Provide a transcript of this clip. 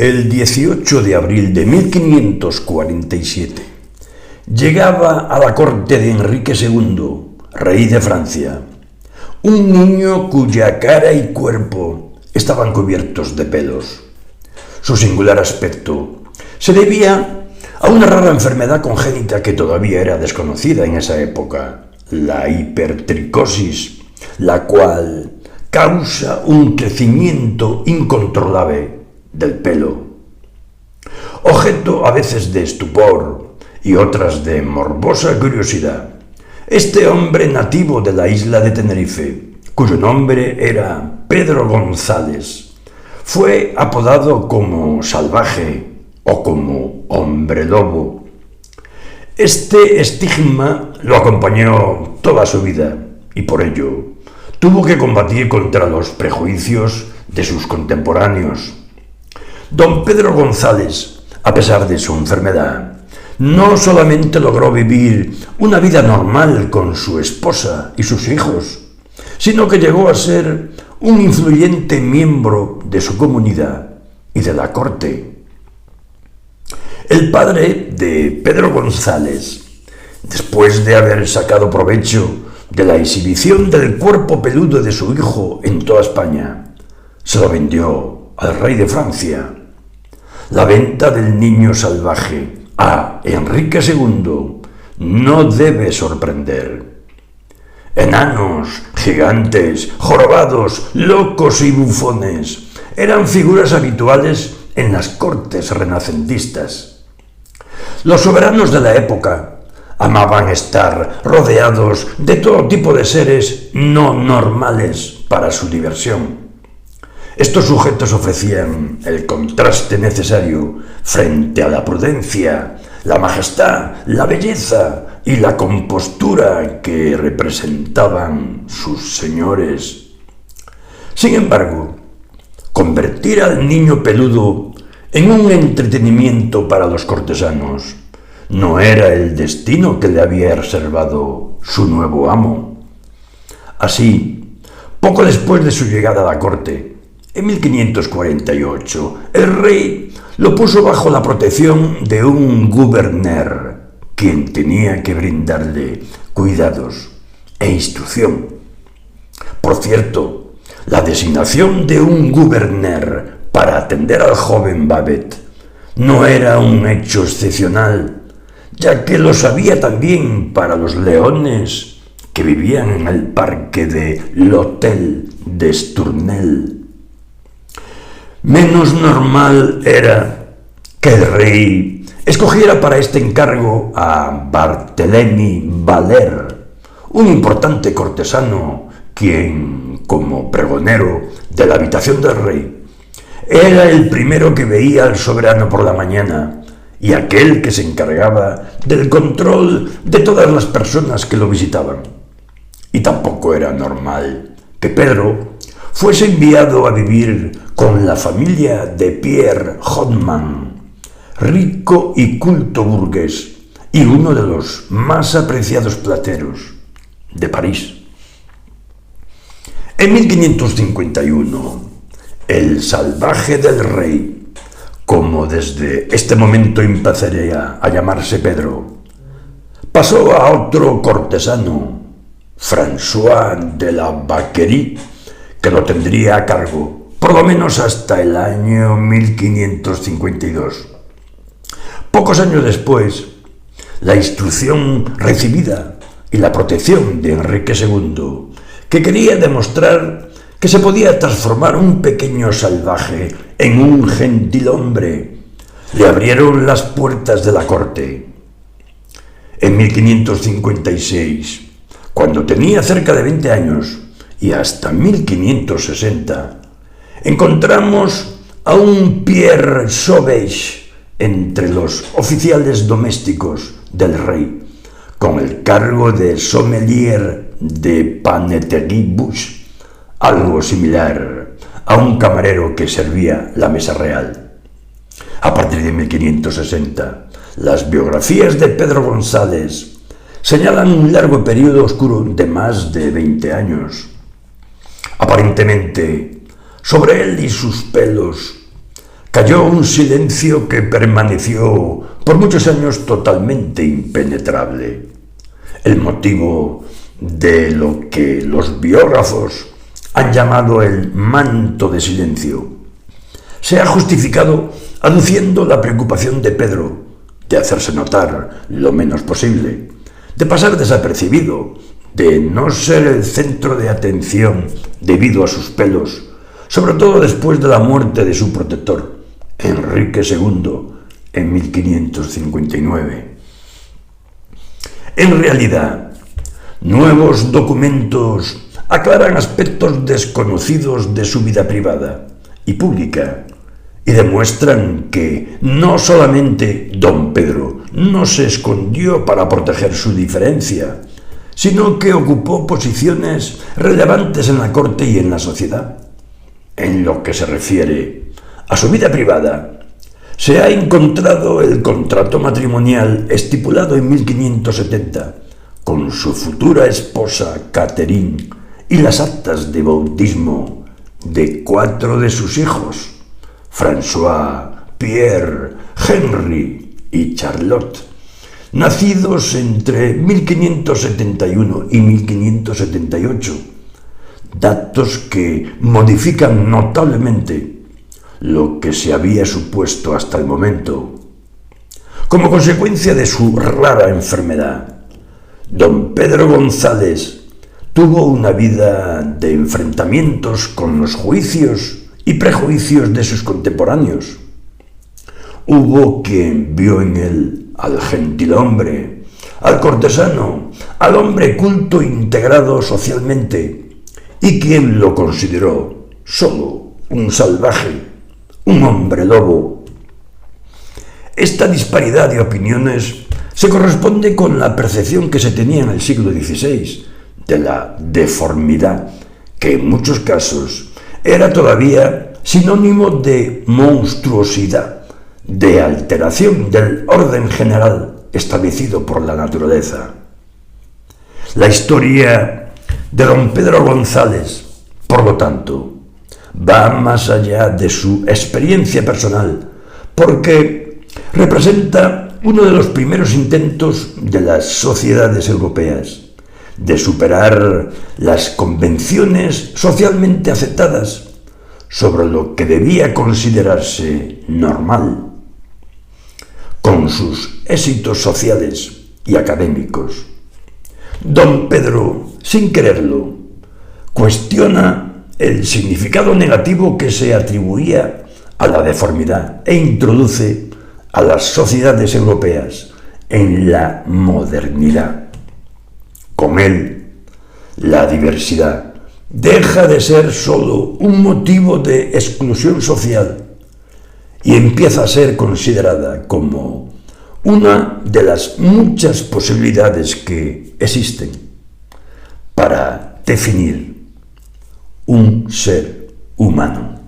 El 18 de abril de 1547 llegaba a la corte de Enrique II, rey de Francia, un niño cuya cara y cuerpo estaban cubiertos de pelos. Su singular aspecto se debía a una rara enfermedad congénita que todavía era desconocida en esa época, la hipertricosis, la cual causa un crecimiento incontrolable del pelo. Objeto a veces de estupor y otras de morbosa curiosidad, este hombre nativo de la isla de Tenerife, cuyo nombre era Pedro González, fue apodado como Salvaje o como Hombre Lobo. Este estigma lo acompañó toda su vida y por ello tuvo que combatir contra los prejuicios de sus contemporáneos. Don Pedro González, a pesar de su enfermedad, no solamente logró vivir una vida normal con su esposa y sus hijos, sino que llegó a ser un influyente miembro de su comunidad y de la corte. El padre de Pedro González, después de haber sacado provecho de la exhibición del cuerpo peludo de su hijo en toda España, se lo vendió al rey de Francia. La venta del niño salvaje a Enrique II no debe sorprender. Enanos, gigantes, jorobados, locos y bufones eran figuras habituales en las cortes renacentistas. Los soberanos de la época amaban estar rodeados de todo tipo de seres no normales para su diversión. Estos sujetos ofrecían el contraste necesario frente a la prudencia, la majestad, la belleza y la compostura que representaban sus señores. Sin embargo, convertir al niño peludo en un entretenimiento para los cortesanos no era el destino que le había reservado su nuevo amo. Así, poco después de su llegada a la corte, en 1548, el rey lo puso bajo la protección de un guberner, quien tenía que brindarle cuidados e instrucción. Por cierto, la designación de un guberner para atender al joven Babet no era un hecho excepcional, ya que lo sabía también para los leones que vivían en el parque de l'Hôtel d'Estournel. Menos normal era que el rey escogiera para este encargo a Barthélemy Valer, un importante cortesano quien, como pregonero de la habitación del rey, era el primero que veía al soberano por la mañana y aquel que se encargaba del control de todas las personas que lo visitaban. Y tampoco era normal que Pedro fuese enviado a vivir con la familia de Pierre Hotman, rico y culto burgués y uno de los más apreciados plateros de París. En 1551, el salvaje del rey, como desde este momento empezaría a llamarse Pedro, pasó a otro cortesano, François de la Vacquerie, que lo tendría a cargo por lo menos hasta el año 1552. Pocos años después, la instrucción recibida y la protección de Enrique II, que quería demostrar que se podía transformar un pequeño salvaje en un gentilhombre, le abrieron las puertas de la corte. En 1556, cuando tenía cerca de 20 años, y hasta 1560, encontramos a un Pierre Sauvage entre los oficiales domésticos del rey, con el cargo de sommelier de paneterie bouche, algo similar a un camarero que servía la mesa real. A partir de 1560, las biografías de Pedro González señalan un largo periodo oscuro de más de 20 años. Aparentemente, sobre él y sus pelos Cayó un silencio que permaneció por muchos años totalmente impenetrable. El motivo de lo que los biógrafos han llamado el manto de silencio se ha justificado aduciendo la preocupación de Pedro de hacerse notar lo menos posible, de pasar desapercibido, de no ser el centro de atención debido a sus pelos, sobre todo después de la muerte de su protector, Enrique II, en 1559. En realidad, nuevos documentos aclaran aspectos desconocidos de su vida privada y pública y demuestran que no solamente don Pedro no se escondió para proteger su diferencia, sino que ocupó posiciones relevantes en la corte y en la sociedad. En lo que se refiere a su vida privada, se ha encontrado el contrato matrimonial estipulado en 1570 con su futura esposa Catherine y las actas de bautismo de 4 de sus hijos, François, Pierre, Henry y Charlotte, nacidos entre 1571 y 1578, datos que modifican notablemente lo que se había supuesto hasta el momento. Como consecuencia de su rara enfermedad, don Pedro González tuvo una vida de enfrentamientos con los juicios y prejuicios de sus contemporáneos. Hubo quien vio en él al gentilhombre, al cortesano, al hombre culto integrado socialmente, y quien lo consideró solo un salvaje, un hombre lobo. Esta disparidad de opiniones se corresponde con la percepción que se tenía en el siglo XVI de la deformidad, que en muchos casos era todavía sinónimo de monstruosidad, de alteración del orden general establecido por la naturaleza. La historia de don Pedro González, por lo tanto, va más allá de su experiencia personal, porque representa uno de los primeros intentos de las sociedades europeas de superar las convenciones socialmente aceptadas sobre lo que debía considerarse normal, con sus éxitos sociales y académicos. Don Pedro, sin quererlo, cuestiona el significado negativo que se atribuía a la deformidad e introduce a las sociedades europeas en la modernidad. Con él, la diversidad deja de ser solo un motivo de exclusión social y empieza a ser considerada como una de las muchas posibilidades que existen para definir un ser humano.